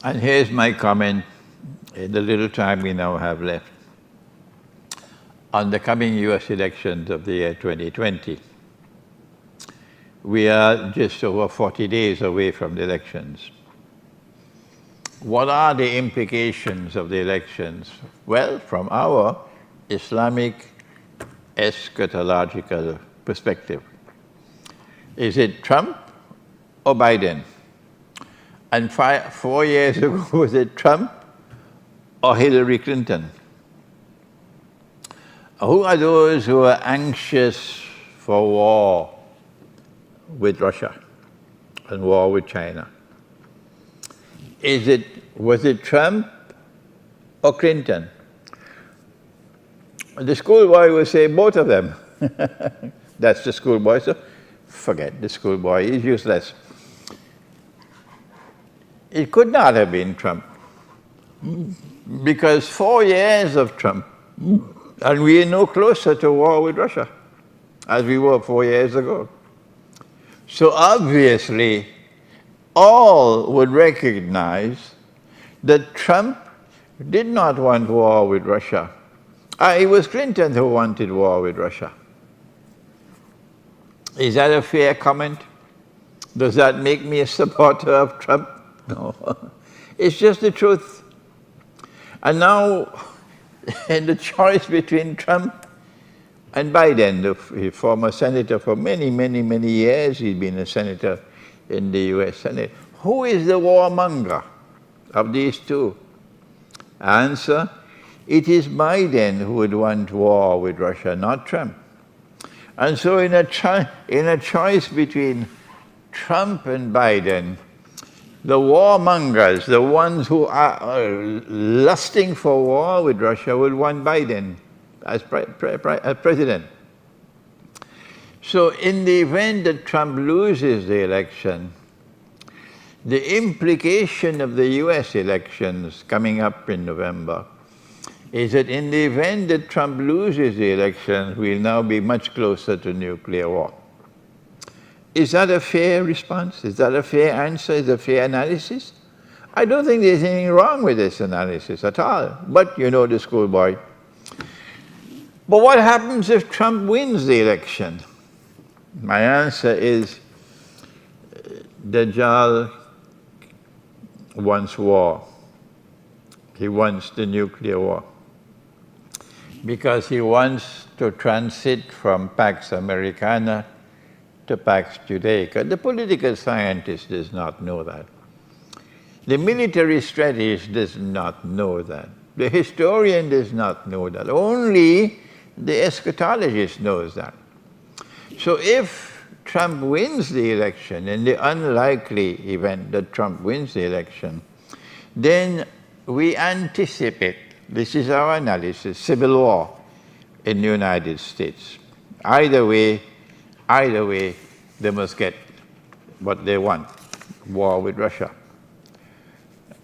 And here's my comment in the little time we now have left on the coming US elections of the year 2020. We are just over 40 days away from the elections. What are the implications of the elections? Well, from our Islamic eschatological perspective, is it Trump or Biden? And 4 years ago, was it Trump or Hillary Clinton? Who are those who are anxious for war with Russia and war with China? Was it Trump or Clinton? The schoolboy will say both of them. That's the schoolboy, so forget the schoolboy, he's useless. It could not have been Trump, because 4 years of Trump, and we are no closer to war with Russia as we were 4 years ago. So obviously, all would recognize that Trump did not want war with Russia. It was Clinton who wanted war with Russia. Is that a fair comment? Does that make me a supporter of Trump? No. It's just the truth. And now, in the choice between Trump and Biden, the former senator for many, many, many years, he's been a senator in the US Senate. Who is the warmonger of these two? Answer, it is Biden who would want war with Russia, not Trump. And so in a choice between Trump and Biden, the warmongers, the ones who are lusting for war with Russia, will want Biden as president. So in the event that Trump loses the election, the implication of the US elections coming up in November is that in the event that Trump loses the elections, we'll now be much closer to nuclear war. Is that a fair response? Is that a fair answer? Is that a fair analysis? I don't think there's anything wrong with this analysis at all. But you know the schoolboy. But what happens if Trump wins the election? My answer is, Dajjal wants war. He wants the nuclear war, because he wants to transit from Pax Americana to Pax Judaica. The political scientist does not know that. The military strategist does not know that. The historian does not know that. Only the eschatologist knows that. So if Trump wins the election, in the unlikely event that Trump wins the election, then we anticipate, this is our analysis, civil war in the United States. Either way, they must get what they want, war with Russia.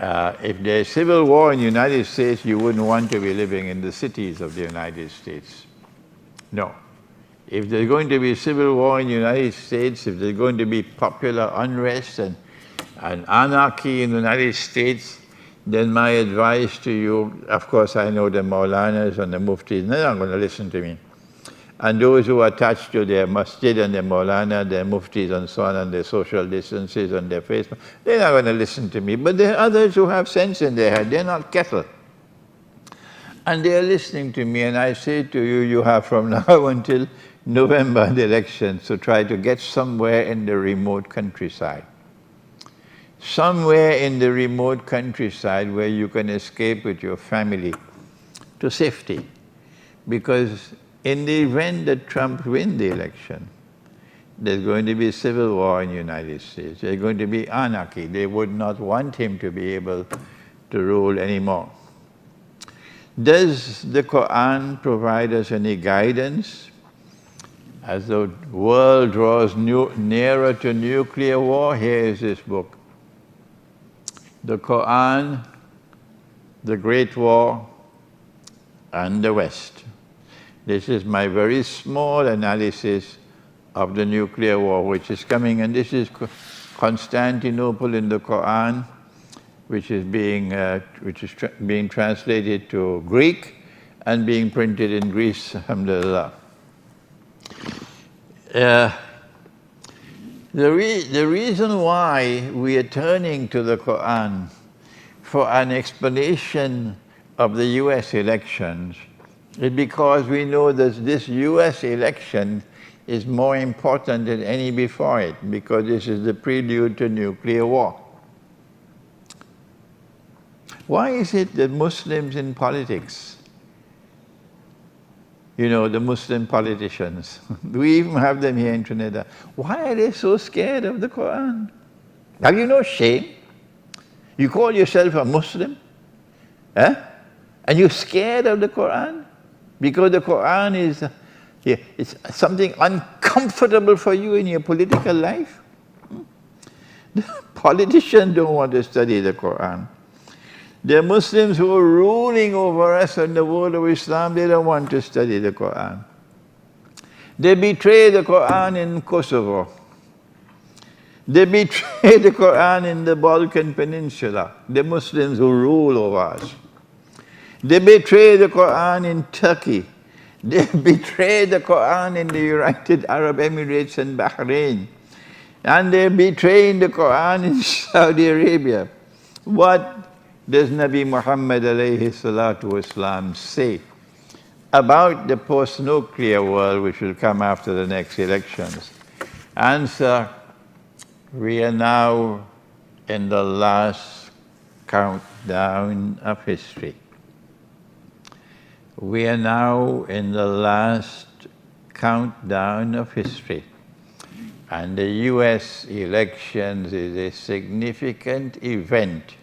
If there's civil war in the United States, you wouldn't want to be living in the cities of the United States. No. If there's going to be civil war in the United States, if there's going to be popular unrest and anarchy in the United States, then my advice to you, of course I know the Maulanas and the Muftis, they're not going to listen to me. And those who are attached to their masjid and their Maulana, their Muftis and so on, and their social distances and their Facebook, they're not going to listen to me. But there are others who have sense in their head, they're not cattle. And they're listening to me, and I say to you, you have from now until November, the elections, to try to get somewhere in the remote countryside. Somewhere in the remote countryside where you can escape with your family to safety. Because in the event that Trump wins the election, there's going to be civil war in the United States. There's going to be anarchy. They would not want him to be able to rule anymore. Does the Quran provide us any guidance as the world draws nearer to nuclear war? Here is this book. The Quran, the Great War, and the West. This is my very small analysis of the nuclear war which is coming, and this is Constantinople in the Quran, which is being translated to Greek and being printed in Greece, alhamdulillah. The reason why we are turning to the Quran for an explanation of the US elections is because we know that this US election is more important than any before it, because this is the prelude to nuclear war. Why is it that Muslims in politics, you know, the Muslim politicians, we even have them here in Trinidad, why are they so scared of the Quran? Have you no shame? You call yourself a Muslim, eh? And you're scared of the Quran? Because the Quran is it's something uncomfortable for you in your political life? The politicians don't want to study the Quran. The Muslims who are ruling over us in the world of Islam, they don't want to study the Quran. They betray the Quran in Kosovo. They betray the Quran in the Balkan Peninsula, the Muslims who rule over us. They betray the Quran in Turkey. They betray the Quran in the United Arab Emirates and Bahrain. And they're betraying the Quran in Saudi Arabia. What does Nabi Muhammad alayhi salatu wasalam say about the post-nuclear world which will come after the next elections? Answer, we are now in the last countdown of history. We are now in the last countdown of history. And the US elections is a significant event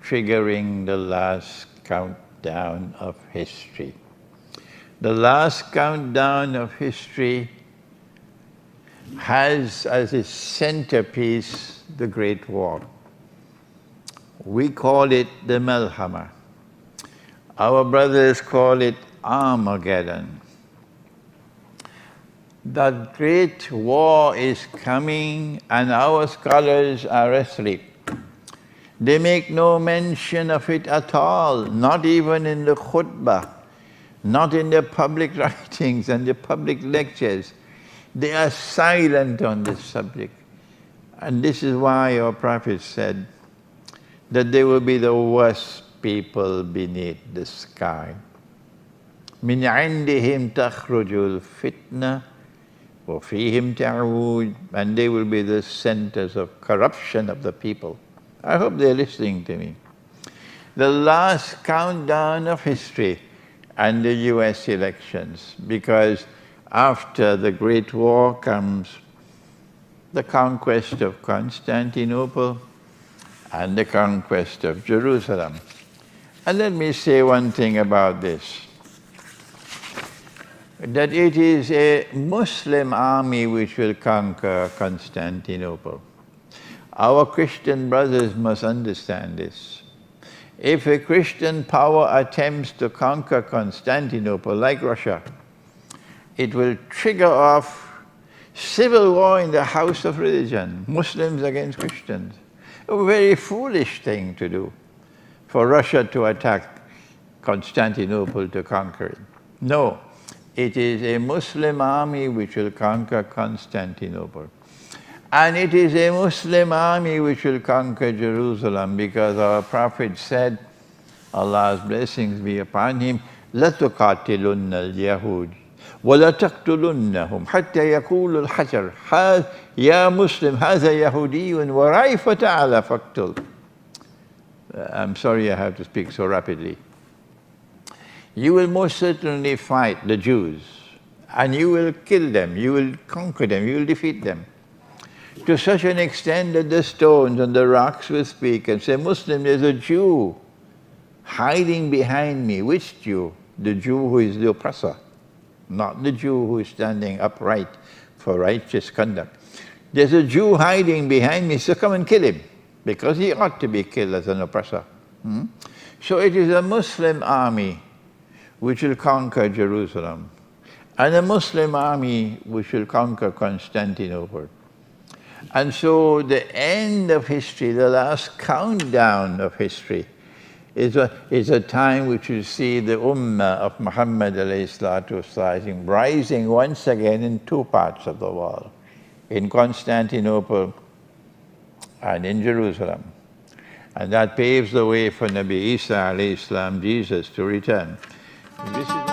triggering the last countdown of history. The last countdown of history has as its centerpiece the Great War. We call it the Malhamah. Our brothers call it Armageddon. The Great War is coming and our scholars are asleep. They make no mention of it at all, not even in the khutbah, not in their public writings and the public lectures. They are silent on this subject. And this is why our Prophet said that they will be the worst people beneath the sky. مِنْ عِنْدِهِمْ تَخْرُجُ الْفِتْنَةُ وَفِيهِمْ تَعُودُ. And they will be the centers of corruption of the people. I hope they're listening to me. The last countdown of history and the US elections, because after the Great War comes the conquest of Constantinople and the conquest of Jerusalem. And let me say one thing about this, that it is a Muslim army which will conquer Constantinople. Our Christian brothers must understand this. If a Christian power attempts to conquer Constantinople, like Russia, it will trigger off civil war in the house of religion, Muslims against Christians. A very foolish thing to do, for Russia to attack Constantinople to conquer it. No, it is a Muslim army which will conquer Constantinople. And it is a Muslim army which will conquer Jerusalem, because our Prophet said, Allah's blessings be upon him, لَتُقَاتِلُنَّ الْيَهُودِ وَلَتَقْتُلُنَّهُمْ حَتَّى يَقُولُ الْحَجَرُ يَا مُسْلِمْ هَذَا يَهُودِيٌّ وَرَيْفَ تَعَلَى فَاقْتُلْ. I'm sorry I have to speak so rapidly. You will most certainly fight the Jews, and you will kill them, you will conquer them, you will defeat them, to such an extent that the stones and the rocks will speak and say, Muslim, there's a Jew hiding behind me. Which Jew? The Jew who is the oppressor, not the Jew who is standing upright for righteous conduct. There's a Jew hiding behind me, so come and kill him, because he ought to be killed as an oppressor. So it is a Muslim army which will conquer Jerusalem, and a Muslim army which will conquer Constantinople. And so the end of history, the last countdown of history, is a time which you see the Ummah of Muhammad alayhi salatu wasalam rising once again in two parts of the world, in Constantinople and in Jerusalem. And that paves the way for Nabi Isa alayhi salam, Jesus, to return. This is